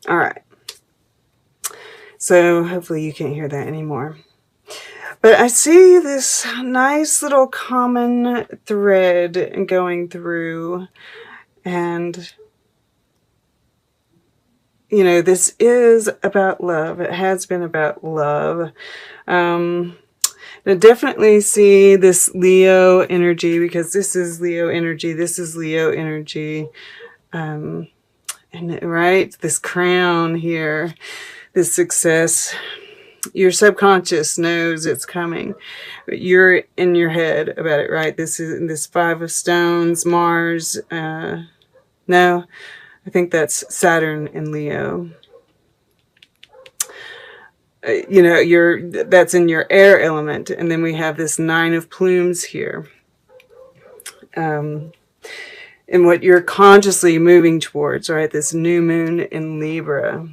All right. So hopefully you can't hear that anymore. But I see this nice little common thread going through, and you know, this is about love. It has been about love. I definitely see this Leo energy, because this is Leo energy. This is Leo energy. And right, this crown here, this success. Your subconscious knows it's coming, but you're in your head about it, right? This is this Five of Stones, Mars. No, I think that's Saturn in Leo. You know, that's in your air element, and then we have this Nine of Plumes here. And what you're consciously moving towards, right? This new moon in Libra.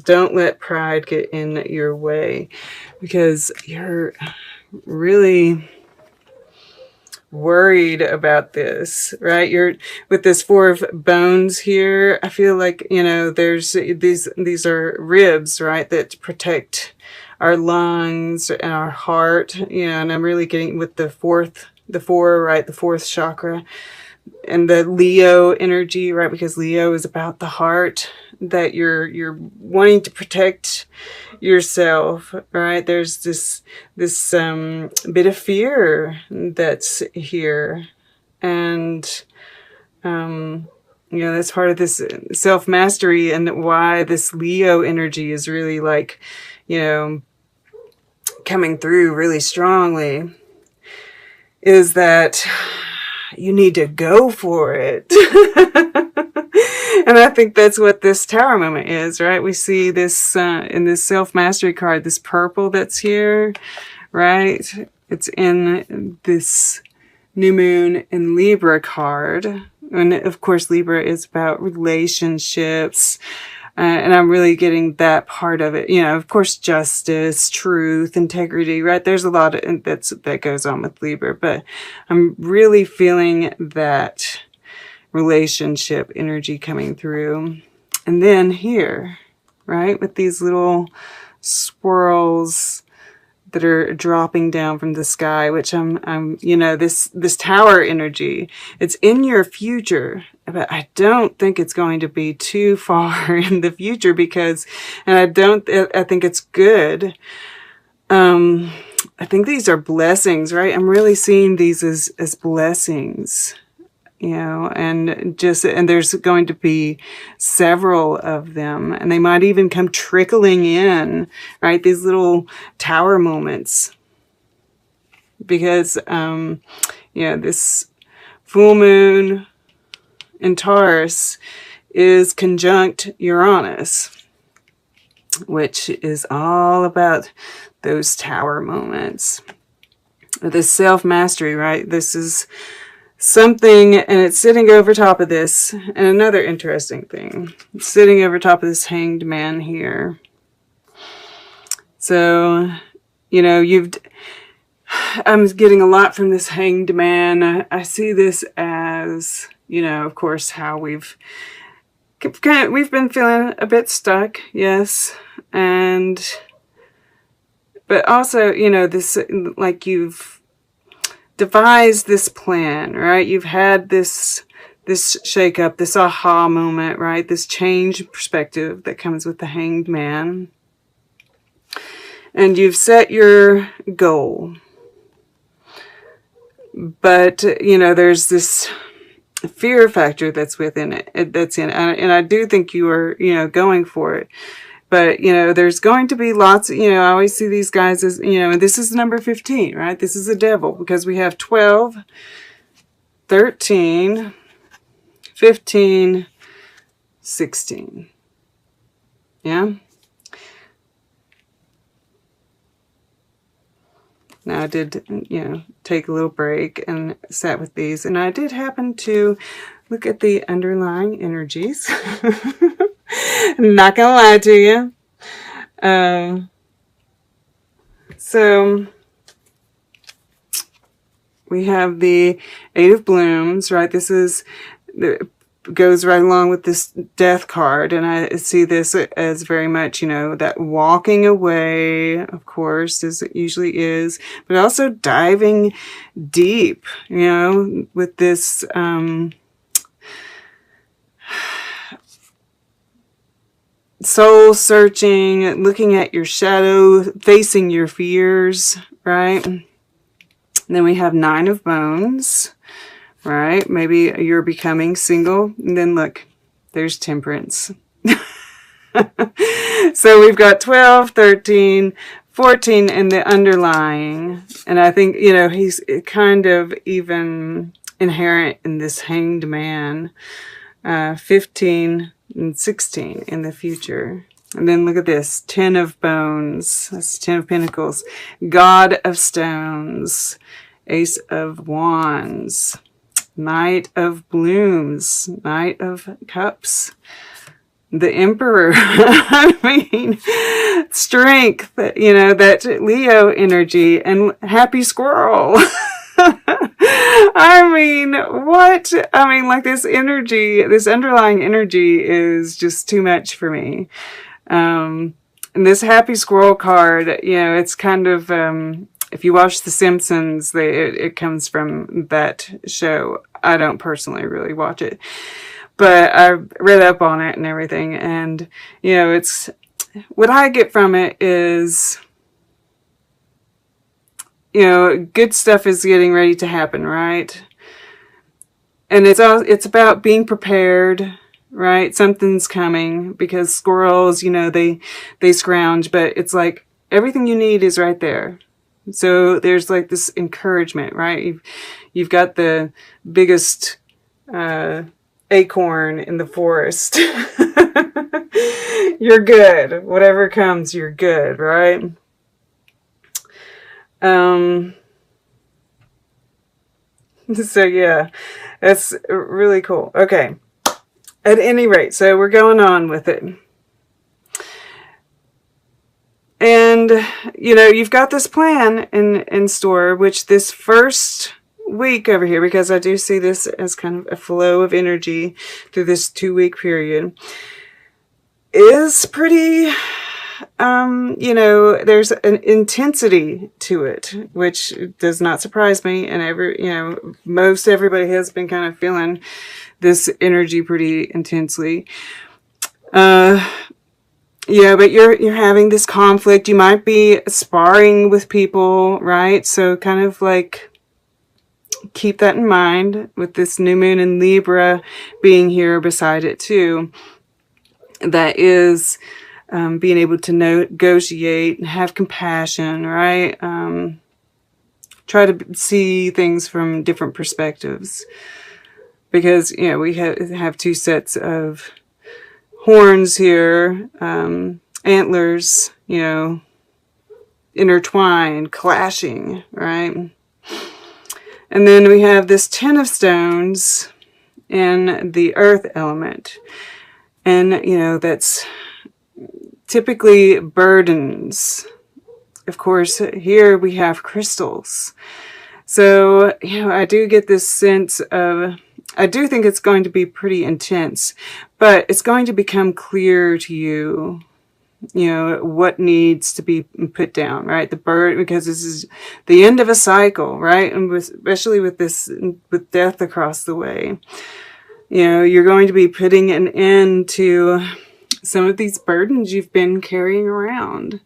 Don't let pride get in your way, because you're really worried about this, right? You're with this Four of Bones here. I feel like, you know, there's these are ribs, right, that protect our lungs and our heart, you know, and I'm really getting with the four, right, the fourth chakra. And the Leo energy, right? Because Leo is about the heart, that you're wanting to protect yourself, right? There's this bit of fear that's here, and you know, that's part of this self-mastery, and why this Leo energy is really, like, you know, coming through really strongly, is that you need to go for it. And I think that's what this Tower moment is, right? We see this in this self-mastery card, this purple that's here, right? It's in this new moon in Libra card. And of course, Libra is about relationships. And I'm really getting that part of it. You know, of course, justice, truth, integrity, right? There's a lot of that goes on with Libra, but I'm really feeling that relationship energy coming through. And then here, right, with these little swirls that are dropping down from the sky, which I'm, you know, this tower energy, it's in your future, but I don't think it's going to be too far in the future, because, and I think it's good. I think these are blessings, right? I'm really seeing these as blessings, you know, and there's going to be several of them, and they might even come trickling in, right? These little tower moments, because, you know, this full moon in Taurus is conjunct Uranus, which is all about those tower moments. This self-mastery, right? This is something, and it's sitting over top of this. And another interesting thing, it's sitting over top of this Hanged Man here. So, you know, I'm getting a lot from this Hanged Man. I see this as, you know, of course, how we've been feeling a bit stuck, yes, but also, you know, this, like, you've devised this plan, right? You've had this shake-up, this aha moment, right? This change of perspective that comes with the Hanged Man. And you've set your goal. But, you know, there's this fear factor that's within it, and I do think you are, you know, going for it. But, you know, there's going to be lots, you know, I always see these guys as, you know, and this is number 15, right? This is the devil, because we have 12, 13, 15, 16. Yeah? Now I did, you know, take a little break and sat with these, and I did happen to look at the underlying energies. I'm not gonna lie to you. So we have the Eight of Blooms, right? This is goes right along with this death card. And I see this as very much, you know, that walking away, of course, as it usually is, but also diving deep, you know, with this, soul searching, looking at your shadow, facing your fears, right? And then we have 9 of Bones, right? Maybe you're becoming single. And then look, there's Temperance. So we've got 12, 13, 14 in the underlying. And I think, you know, he's kind of even inherent in this Hanged Man. 15 and 16 in the future. And then look at this, 10 of Bones. That's 10 of Pentacles. God of Stones. Ace of Wands. Knight of Blooms. Knight of Cups. The Emperor. I mean, strength, you know, that Leo energy, and Happy Squirrel. I mean, what? I mean, like, this energy, this underlying energy is just too much for me. And this Happy Squirrel card, you know, it's kind of, if you watch The Simpsons, it comes from that show. I don't personally really watch it, but I read up on it and everything. And, you know, it's, what I get from it is, you know, good stuff is getting ready to happen, right? And it's about being prepared, right? Something's coming, because squirrels, you know, they scrounge, but it's like everything you need is right there. So there's like this encouragement, right? You've got the biggest acorn in the forest. You're good. Whatever comes, you're good, right? So yeah, that's really cool. Okay. At any rate, so we're going on with it. And, you know, you've got this plan in store, which this first week over here, because I do see this as kind of a flow of energy through this 2-week period, is pretty, you know, there's an intensity to it, which does not surprise me. And you know, most everybody has been kind of feeling this energy pretty intensely. Yeah, but you're having this conflict. You might be sparring with people, right? So kind of like keep that in mind with this new moon in Libra being here beside it too. That is being able to negotiate and have compassion, right? Try to see things from different perspectives. Because, you know, we have 2 sets of horns here, antlers, you know, intertwined, clashing, right? And then we have this 10 of Stones in the earth element. And, you know, that's typically burdens. Of course, here we have crystals. So, you know, I do get this sense of, I do think it's going to be pretty intense, but it's going to become clear to you, you know, what needs to be put down, right? The bird, because this is the end of a cycle, right? And especially with this, with death across the way, you know, you're going to be putting an end to some of these burdens you've been carrying around.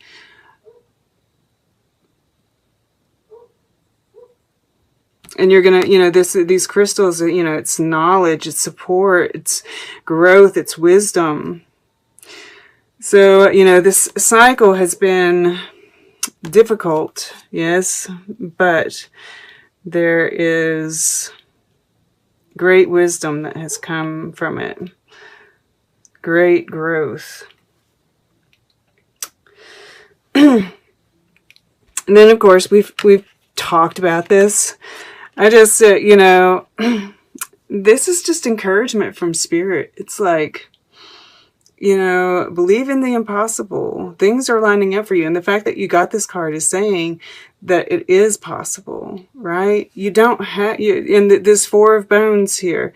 And you're going to, you know, these crystals, you know, it's knowledge, it's support, it's growth, it's wisdom. So, you know, this cycle has been difficult, yes, but there is great wisdom that has come from it. Great growth. And then, of course, we've talked about this. I just, you know, this is just encouragement from Spirit. It's like, you know, believe in the impossible. Things are lining up for you. And the fact that you got this card is saying that it is possible, right? You don't have, in this 4 of Bones here,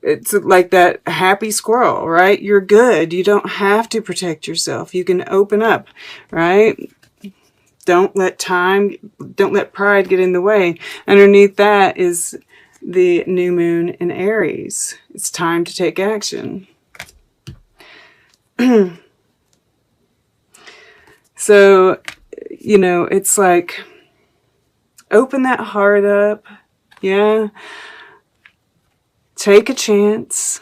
it's like that happy squirrel, right? You're good. You don't have to protect yourself. You can open up, right? Don't let pride get in the way. Underneath that is the new moon in Aries. It's time to take action. So, you know, it's like, open that heart up. Yeah. Take a chance.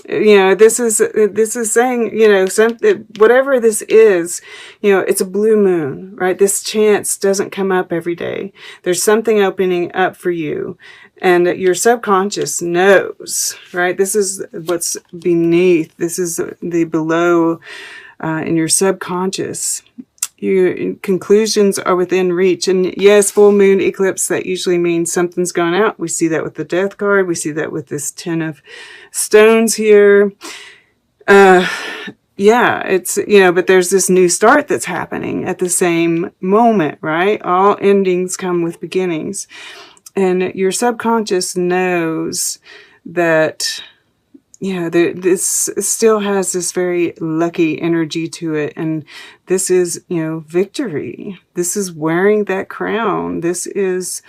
You know, this is saying, you know, something, whatever this is, you know, it's a blue moon, right? This chance doesn't come up every day. There's something opening up for you, and your subconscious knows, right? This is what's beneath. This is the below in your subconscious. Your conclusions are within reach. And yes, full moon eclipse, that usually means something's gone out. We see that with the death card. We see that with this 10 of stones here. Yeah, it's, you know, but there's this new start that's happening at the same moment, right? All endings come with beginnings. And your subconscious knows that, you know, this still has this very lucky energy to it. And this is, you know, victory. This is wearing that crown. This is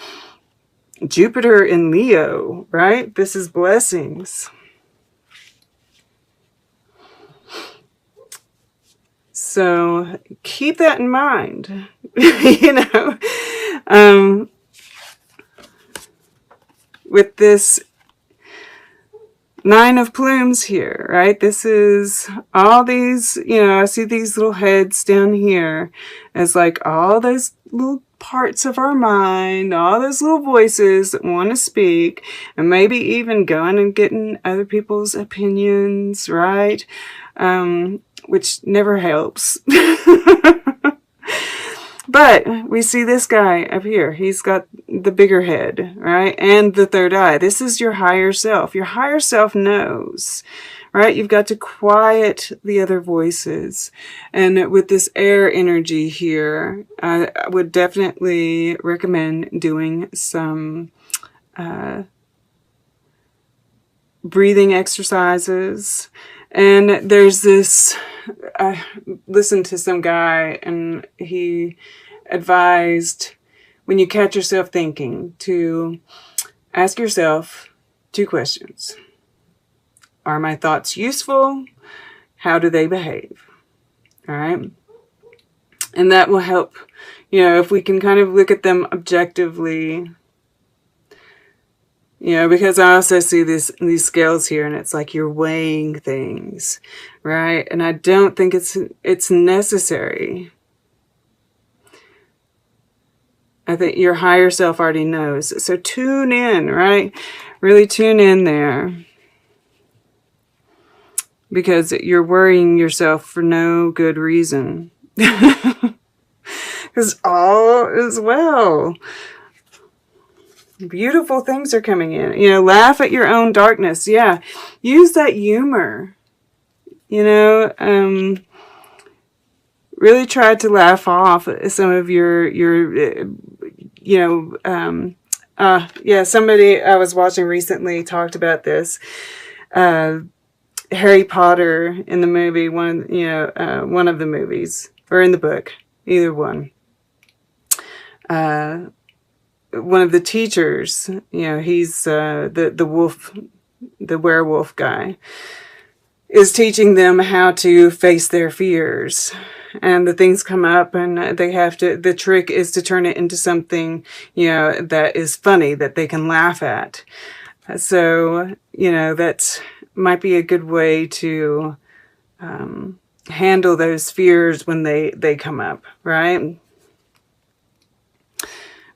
Jupiter in Leo, right? This is blessings. So keep that in mind, you know, with this 9 of plumes here, right? This is all these, you know, I see these little heads down here as like all those little parts of our mind, all those little voices that want to speak, and maybe even going and getting other people's opinions, right? Which never helps. But we see this guy up here. He's got the bigger head, right? And the third eye. This is your higher self. Your higher self knows, right? You've got to quiet the other voices. And with this air energy here, I would definitely recommend doing some breathing exercises. And there's this, I listened to some guy, and he advised, when you catch yourself thinking, to ask yourself 2 questions. Are my thoughts useful? How do they behave? All right. And that will help, you know, if we can kind of look at them objectively. You know, because I also see these scales here, and it's like you're weighing things, right? And I don't think it's necessary. I think your higher self already knows. So tune in, right? Really tune in there. Because you're worrying yourself for no good reason. Because all is well. Beautiful things are coming in. You know, laugh at your own darkness. Yeah. Use that humor. You know, really try to laugh off some of your you know, yeah, somebody I was watching recently talked about this. Harry Potter in the movie, one of the movies, or in the book, either one. One of the teachers, you know, he's the werewolf guy, is teaching them how to face their fears. And the things come up, and they have to, the trick is to turn it into something, you know, that is funny, that they can laugh at. So, you know, that might be a good way to handle those fears when they come up, right?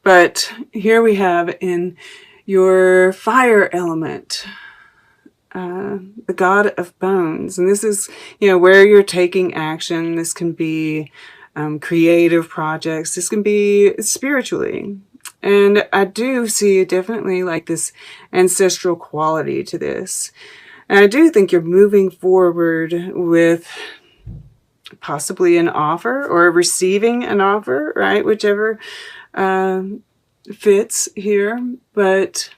But here we have in your fire element, the god of bones. And this is, you know, where you're taking action. This can be creative projects. This can be spiritually. And I do see definitely like this ancestral quality to this. And I do think you're moving forward with possibly an offer or receiving an offer, right? Whichever fits here, but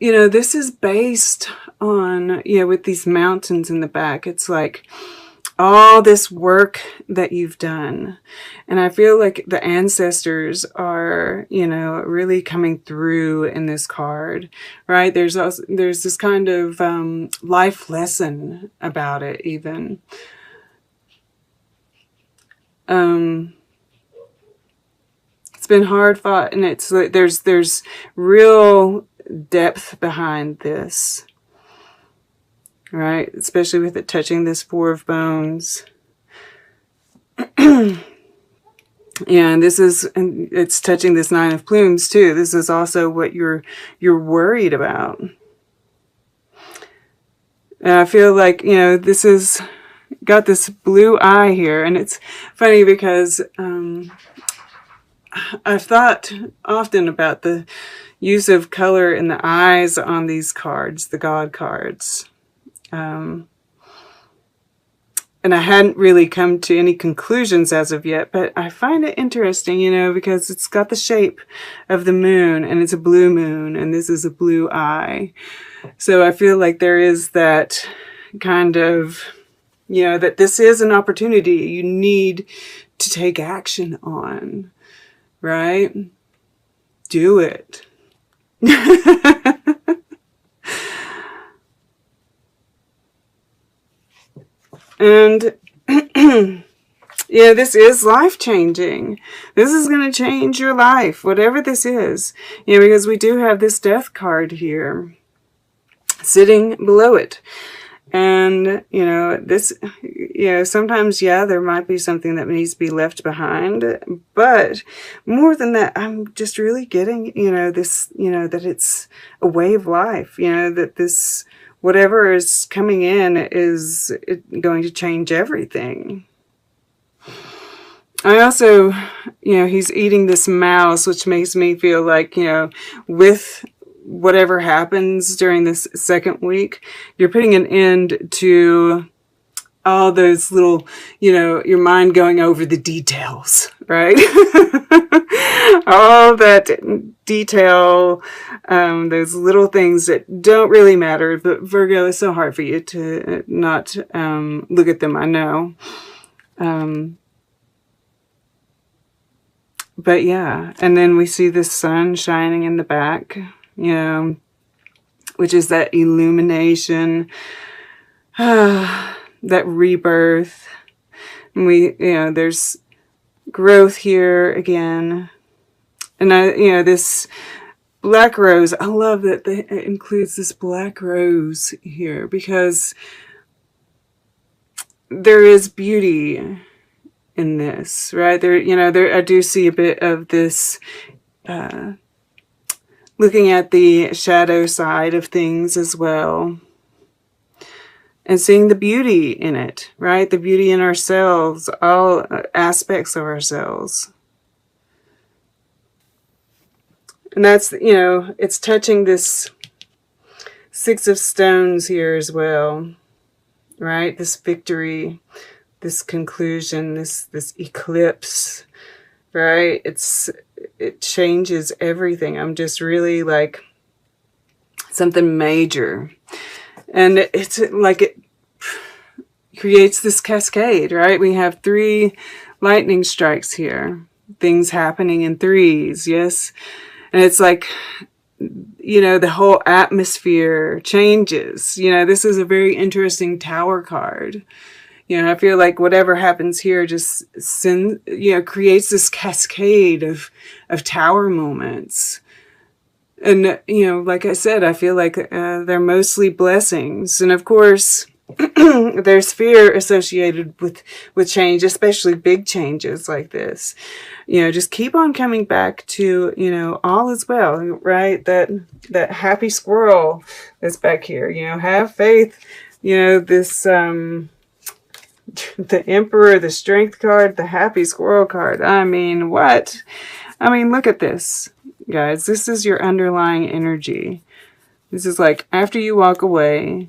you know, this is based on, you know, with these mountains in the back, it's like all this work that you've done. And I feel like the ancestors are, you know, really coming through in this card, right? There's also, there's this kind of life lesson about it even. It's been hard fought, and it's like there's real depth behind this, right? Especially with it touching this Four of Bones. And this is, and it's touching this Nine of Plumes too. This is also what you're worried about. And I feel like, you know, this is got this blue eye here, and it's funny because I've thought often about the use of color in the eyes on these cards, the God cards. And I hadn't really come to any conclusions as of yet, but I find it interesting, you know, because it's got the shape of the moon, and it's a blue moon, and this is a blue eye. So I feel like there is that kind of, you know, that this is an opportunity you need to take action on, right? Do it. And yeah, this is life-changing. This is going to change your life, whatever this is. You know, because we do have this death card here sitting below it. And, you know, this, you know, sometimes, yeah, there might be something that needs to be left behind. But more than that, I'm just really getting, you know, this, you know, that it's a way of life, you know, that this, whatever is coming in is going to change everything. I also, you know, he's eating this mouse, which makes me feel like, you know, with whatever happens during this second week, you're putting an end to all those little, you know, your mind going over the details, right? All that detail, those little things that don't really matter. But Virgo, it's so hard for you to not look at them, I know. But yeah, and then we see the sun shining in the back, you know, which is that illumination, that rebirth. And we, you know, there's growth here again. And you know, this black rose, I love that it includes this black rose here, because there is beauty in this, right? There, you know, there, I do see a bit of this, looking at the shadow side of things as well, and seeing the beauty in it, right? The beauty in ourselves, all aspects of ourselves. And that's, you know, it's touching this Six of Stones here as well, right? This victory, this conclusion, this eclipse, right? It changes everything. I'm just really like something major. And it's like it creates this cascade, right? We have 3 lightning strikes here. Things happening in threes, yes? And it's like, you know, the whole atmosphere changes. You know, this is a very interesting Tower card. You know, I feel like whatever happens here just creates this cascade of Tower moments. And, you know, like I said, I feel like they're mostly blessings. And of course, there's fear associated with change, especially big changes like this. You know, just keep on coming back to, you know, all is well, right? That happy squirrel that's back here, you know, have faith. You know, this, the Emperor, the Strength card, the Happy Squirrel card. I mean, what? I mean, look at this, guys. This is your underlying energy. This is like after you walk away,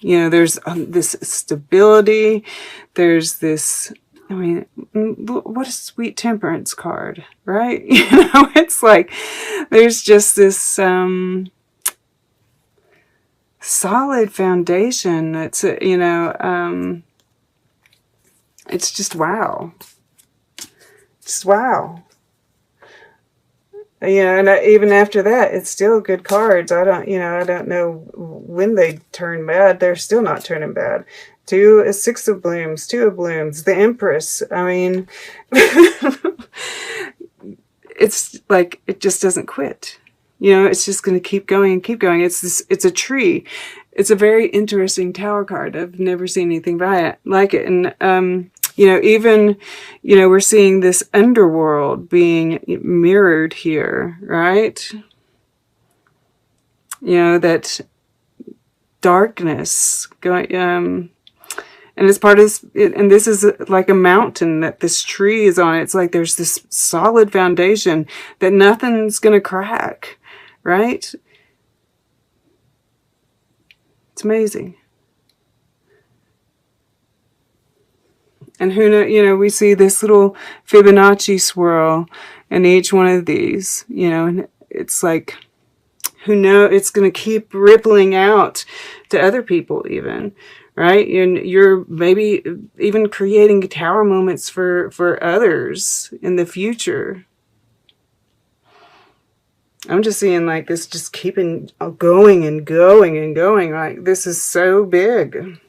you know, there's this stability. There's this I mean, what a sweet temperance card, right? You know, it's like there's just this solid foundation that's, you know, it's just wow. Just wow. Yeah, and even after that, it's still good cards. I don't, you know, I don't know when they turn bad. They're still not turning bad. Six of blooms, two of blooms, the Empress. I mean, it's like it just doesn't quit. You know, it's just going to keep going and keep going. It's a tree. It's a very interesting tower card. I've never seen anything like it. And you know, even, you know, we're seeing this underworld being mirrored here, right? You know, that darkness going, and it's part of this, and this is like a mountain that this tree is on. It's like there's this solid foundation that nothing's going to crack, right? It's amazing. And who knows, you know, we see this little Fibonacci swirl in each one of these, you know, and it's like, who knows, it's going to keep rippling out to other people even, right? And you're maybe even creating tower moments for others in the future. I'm just seeing like this just keeping going and going and going. Like this is so big.